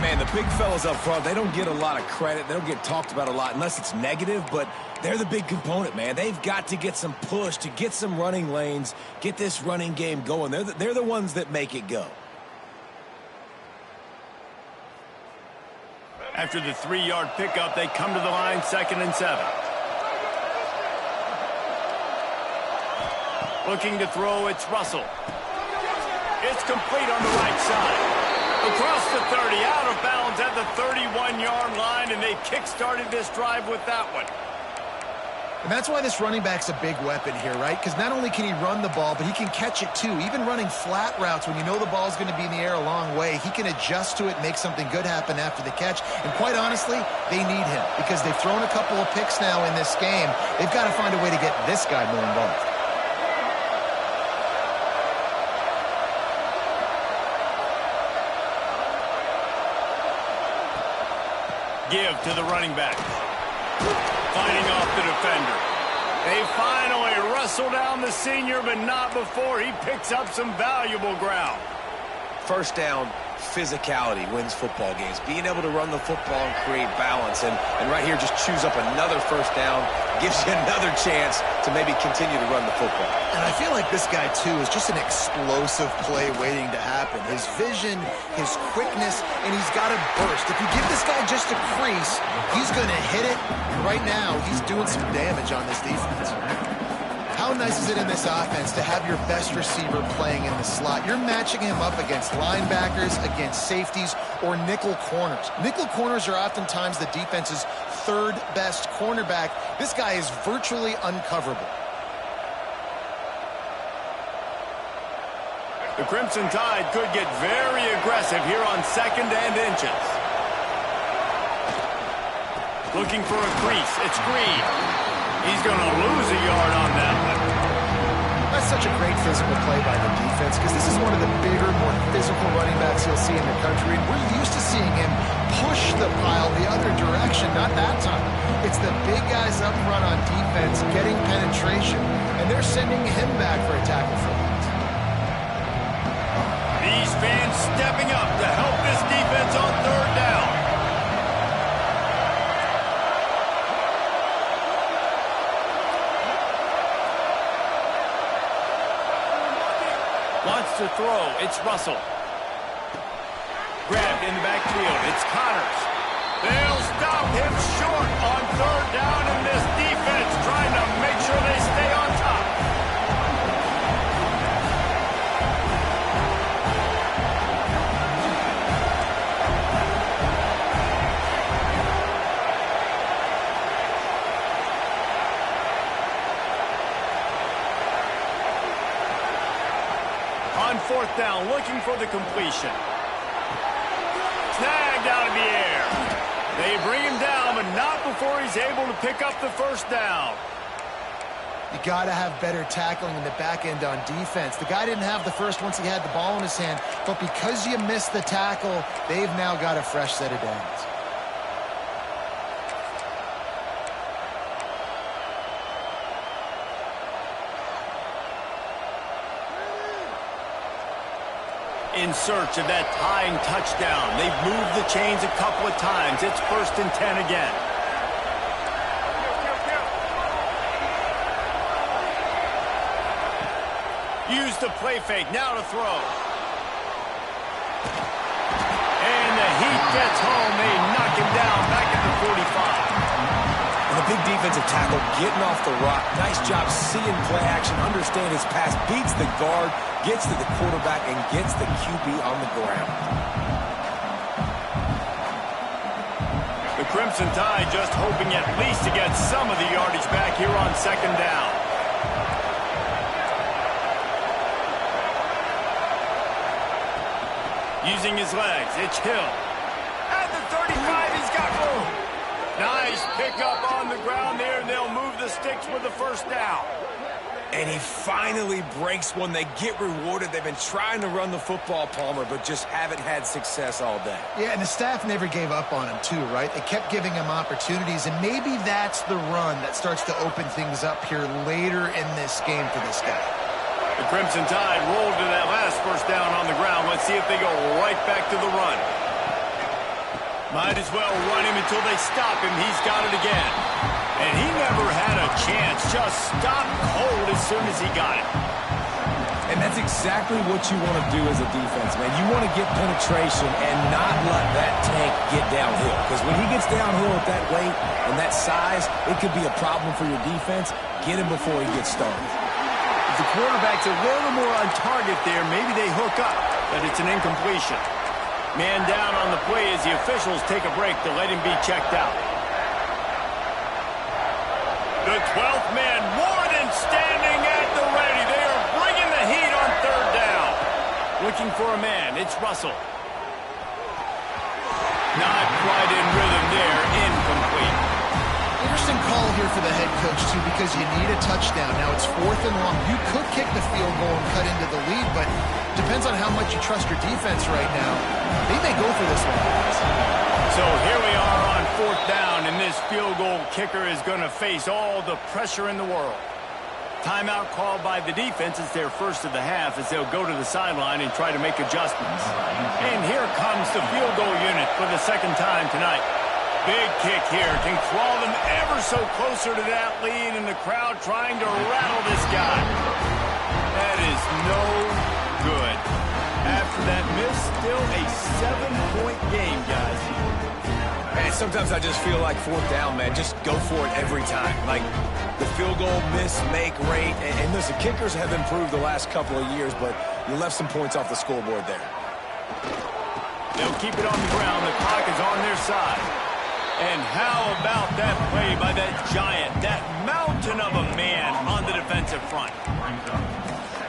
And, man, the big fellas up front, they don't get a lot of credit. They don't get talked about a lot unless it's negative, but they're the big component, man. They've got to get some push to get some running lanes, get this running game going. They're the ones that make it go. After the 3-yard pickup, they come to the line, 2nd and 7. Looking to throw, it's Russell. It's complete on the right side. Across the 30, out of bounds at the 31-yard line, and they kick-started this drive with that one. And that's why this running back's a big weapon here, right? Because not only can he run the ball, but he can catch it too. Even running flat routes when you know the ball's going to be in the air a long way, he can adjust to it, make something good happen after the catch. And quite honestly, they need him because they've thrown a couple of picks now in this game. They've got to find a way to get this guy more involved. Give to the running back. Fighting off the defender. They finally wrestle down the senior, but not before he picks up some valuable ground. First down, physicality wins football games. Being able to run the football and create balance. And right here, just choose up another first down. Gives you another chance to maybe continue to run the football. And I feel like this guy, too, is just an explosive play waiting to happen. His vision, his quickness, and he's got to burst. If you give this guy just a crease, he's going to hit it. And right now, he's doing some damage on this defense. How nice is it in this offense to have your best receiver playing in the slot? You're matching him up against linebackers, against safeties, or nickel corners. Nickel corners are oftentimes the defense's third best cornerback. This guy is virtually uncoverable. The Crimson Tide could get very aggressive here on 2nd and inches. Looking for a crease. It's Green. He's going to lose a yard on that one. That's such a great physical play by the defense because this is one of the bigger, more physical running backs you'll see in the country. And we're used to seeing him push the pile the other direction. Not that time. It's the big guys up front on defense getting penetration, and they're sending him back for a tackle for loss. These fans stepping up to help this defense on 3rd down. Wants to throw. It's Russell. Grabbed in the backfield. It's Connors. They'll stop him short on 3rd down, and this defense trying to make sure they stay on top. On 4th down, looking for the completion. Snagged out of the air. They bring him down, but not before he's able to pick up the 1st down. You got to have better tackling in the back end on defense. The guy didn't have the first once he had the ball in his hand, but because you missed the tackle, they've now got a fresh set of downs. In search of that tying touchdown. They've moved the chains a couple of times. It's 1st and 10 again. Use the play fake. Now to throw. And the heat gets home. They knock him down back at the 45. And the big defensive tackle getting off the rock. Nice job seeing play action, understand his pass, beats the guard, gets to the quarterback, and gets the QB on the ground. The Crimson Tide just hoping at least to get some of the yardage back here on 2nd down. Using his legs, it's Hill. At the 35, he's got room. Nice pickup on the ground there, and they'll move the sticks with the 1st down. And he finally breaks one. They get rewarded. They've been trying to run the football, Palmer, but just haven't had success all day. Yeah, and the staff never gave up on him, too, right? They kept giving him opportunities, and maybe that's the run that starts to open things up here later in this game for this guy. The Crimson Tide rolled to that last 1st down on the ground. Let's see if they go right back to the run. Might as well run him until they stop him. He's got it again. And he never had a chance. Just stopped cold as soon as he got it. And that's exactly what you want to do as a defense, man. You want to get penetration and not let that tank get downhill. Because when he gets downhill with that weight and that size, it could be a problem for your defense. Get him before he gets started. If the quarterback's a little more on target there, maybe they hook up, but it's an incompletion. Man down on the play as the officials take a break to let him be checked out. The 12th man more than standing at the ready. They are bringing the heat on third down. Looking for a man. It's Russell. Not quite in rhythm there. Incomplete. Interesting call here for the head coach, too, because you need a touchdown. Now it's 4th and long. You could kick the field goal and cut into the lead, but depends on how much you trust your defense right now. They may go for this one. So here we are on 4th down, and this field goal kicker is going to face all the pressure in the world. Timeout called by the defense. It's their first of the half as they'll go to the sideline and try to make adjustments. And here comes the field goal unit for the second time tonight. Big kick here. Can crawl them ever so closer to that lead, and the crowd trying to rattle this guy. That is no good. After that miss, still a 7-point game, guys. Man, sometimes I just feel like 4th down, man. Just go for it every time. Like the field goal miss, make rate. And listen, kickers have improved the last couple of years, but you left some points off the scoreboard there. They'll keep it on the ground. The clock is on their side. And how about that play by that giant, that mountain of a man on the defensive front?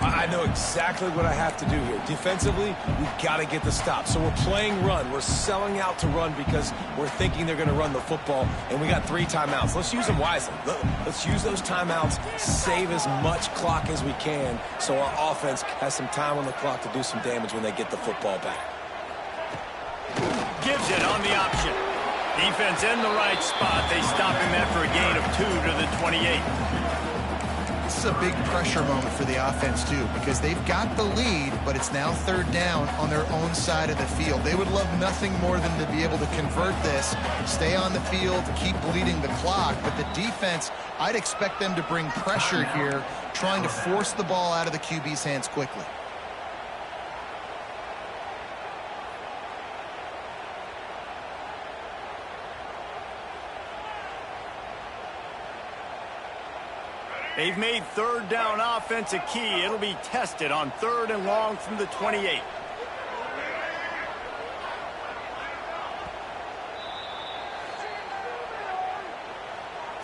I know exactly what I have to do here. Defensively, we've got to get the stop. So we're playing run. We're selling out to run because we're thinking they're going to run the football, and we got 3 timeouts. Let's use them wisely. Let's use those timeouts, save as much clock as we can so our offense has some time on the clock to do some damage when they get the football back. Gives it on the option. Defense in the right spot. They stop him after a gain of 2 to the 28. This is a big pressure moment for the offense, too, because they've got the lead, but it's now 3rd down on their own side of the field. They would love nothing more than to be able to convert this, stay on the field, keep bleeding the clock. But the defense, I'd expect them to bring pressure here, trying to force the ball out of the QB's hands quickly. They've made 3rd down offense a key. It'll be tested on 3rd and long from the 28.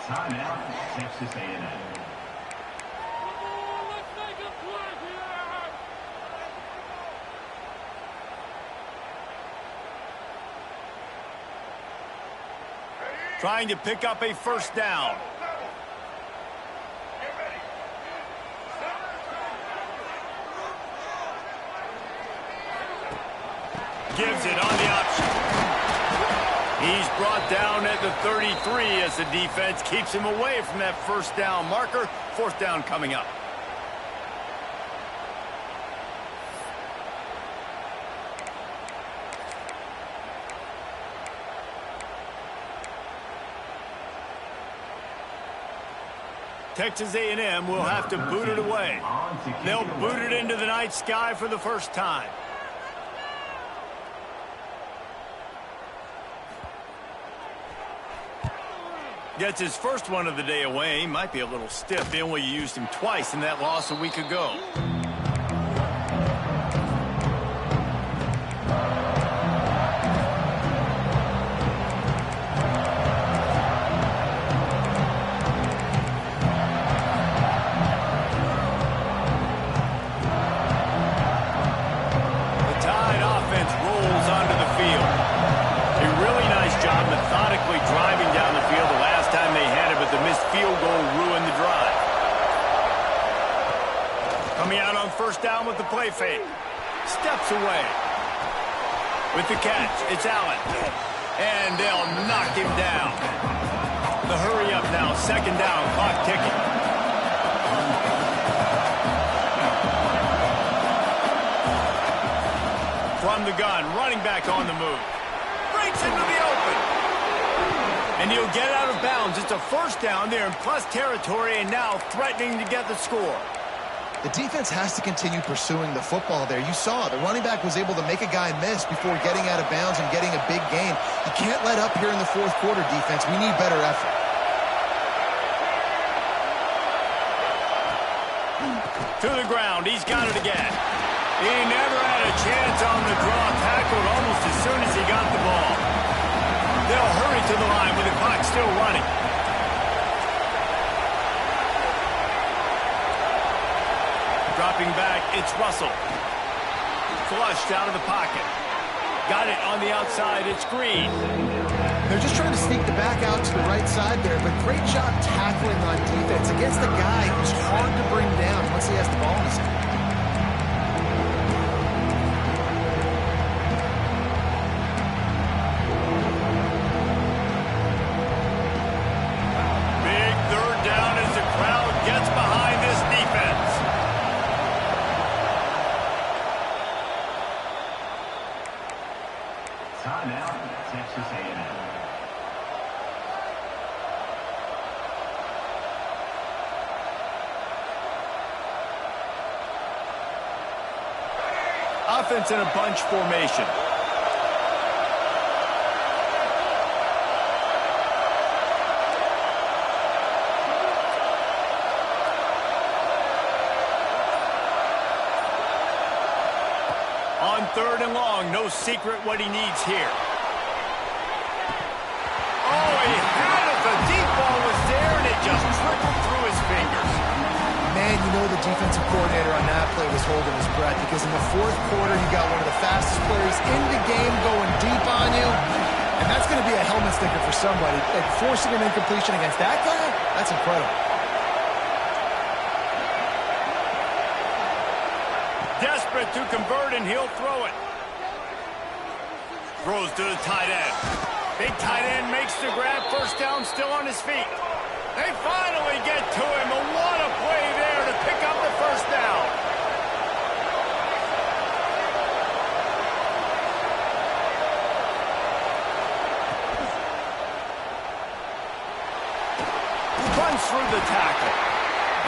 Timeout, Texas A&M. Trying to pick up a 1st down. Gives it on the option. He's brought down at the 33 as the defense keeps him away from that 1st down marker. 4th down coming up. Texas A&M will have to boot it away. They'll boot it into the night sky for the first time. Gets his first one of the day away. Might be a little stiff. They only used him twice in that loss a week ago. The Tide offense rolls onto the field. A really nice job methodically driving down the field the last time they had it, but the missed field goal ruined the drive. Coming out on 1st down with the play fake. Steps away. With the catch, it's Allen. And they'll knock him down. The hurry up now, 2nd down, clock ticking. From the gun, running back on the move. Breaks into the open. And he'll get out of bounds. It's a first down there in plus territory and now threatening to get the score. The defense has to continue pursuing the football there. You saw the running back was able to make a guy miss before getting out of bounds and getting a big gain. You can't let up here in the fourth quarter, defense. We need better effort. To the ground. He's got it again. He never had a chance on the draw. Tackled almost as soon as he got the ball. They'll hurry to the line with the clock still running. Dropping back, it's Russell. Flushed out of the pocket. Got it on the outside, it's Green. They're just trying to sneak the back out to the right side there, but great job tackling on defense against a guy who's hard to bring down once he has the ball in his hand. Big third down as the crowd gets behind this defense. Timeout, Texas A&M. Offense in a bunch formation. On third and long, no secret what he needs here. Oh, he had it. The deep ball was there, and it just trickled through his fingers. Man, you know the defensive coordinator on that play was holding his breath because in the fourth quarter, you got one of the fastest players in the game going deep on you, and that's going to be a helmet sticker for somebody. And forcing an incompletion against that guy, that's incredible. Desperate to convert, and he'll throw it. Throws to the tight end. Big tight end makes the grab. First down, still on his feet. They finally get to him. And what a play there to pick up the first down. Runs through the tackle.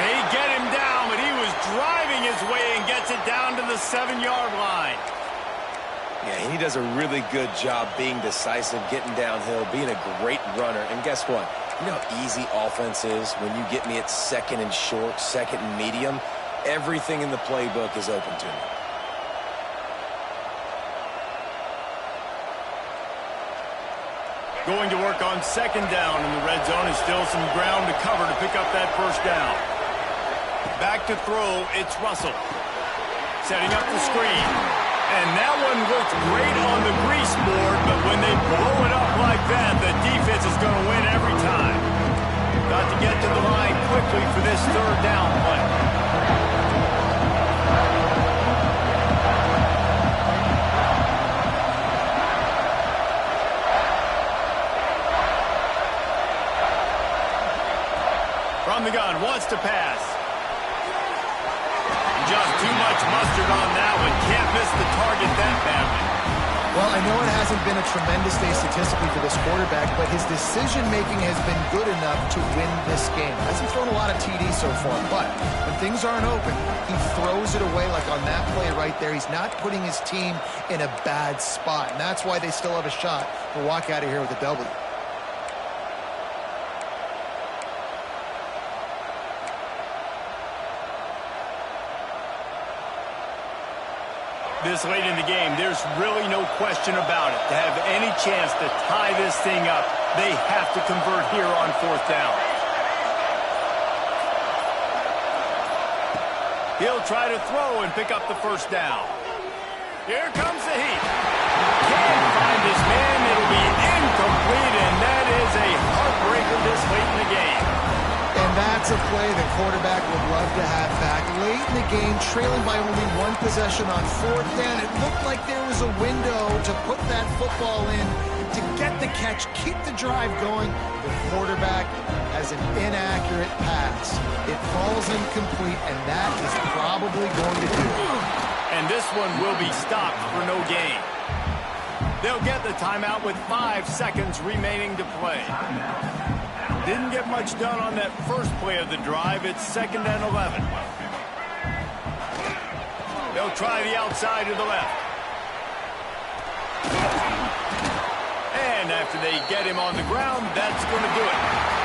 They get him down, but he was driving his way and gets it down to the 7-yard line. Yeah, he does a really good job being decisive, getting downhill, being a great runner. And guess what? You know how easy offense is when you get me at second and short, second and medium? Everything in the playbook is open to me. Going to work on second down in the red zone, and still some ground to cover to pick up that first down. Back to throw, it's Russell. Setting up the screen. And that one looks great on the grease board, but when they blow it up like that, the defense is going to win every time. Got to get to the line quickly for this third down play. From the gun, wants to pass. Just too much mustard on that one. Can't miss the target that badly. Well, I know it hasn't been a tremendous day statistically for this quarterback, but his decision-making has been good enough to win this game. Hasn't thrown a lot of TDs so far, but when things aren't open, he throws it away like on that play right there. He's not putting his team in a bad spot, and that's why they still have a shot to walk out of here with a W. This late in the game, there's really no question about it. To have any chance to tie this thing up, they have to convert here on fourth down. He'll try to throw and pick up the first down. Here comes the heat. Can't find his man. It'll be incomplete, and that is a heartbreaker this late in the game. And that's a play the quarterback would love to have back. Late in the game, trailing by only one possession on fourth down, it looked like there was a window to put that football in, to get the catch, keep the drive going. The quarterback has an inaccurate pass. It falls incomplete, and that is probably going to do it. And this one will be stopped for no gain. They'll get the timeout with 5 seconds remaining to play. Didn't get much done on that first play of the drive. It's 2nd and 11. They'll try the outside to the left. And after they get him on the ground, that's going to do it.